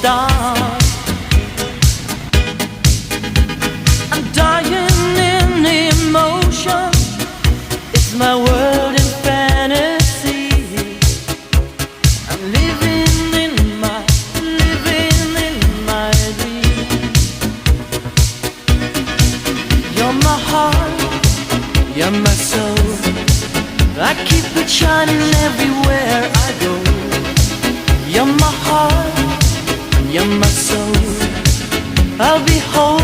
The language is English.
star. I'm dying in emotion. It's my world in fantasy. I'm living in my dream. You're my heart, you're my soul. I keep it shining everywhere I go. You're my heart, you're my soul. I'll be holding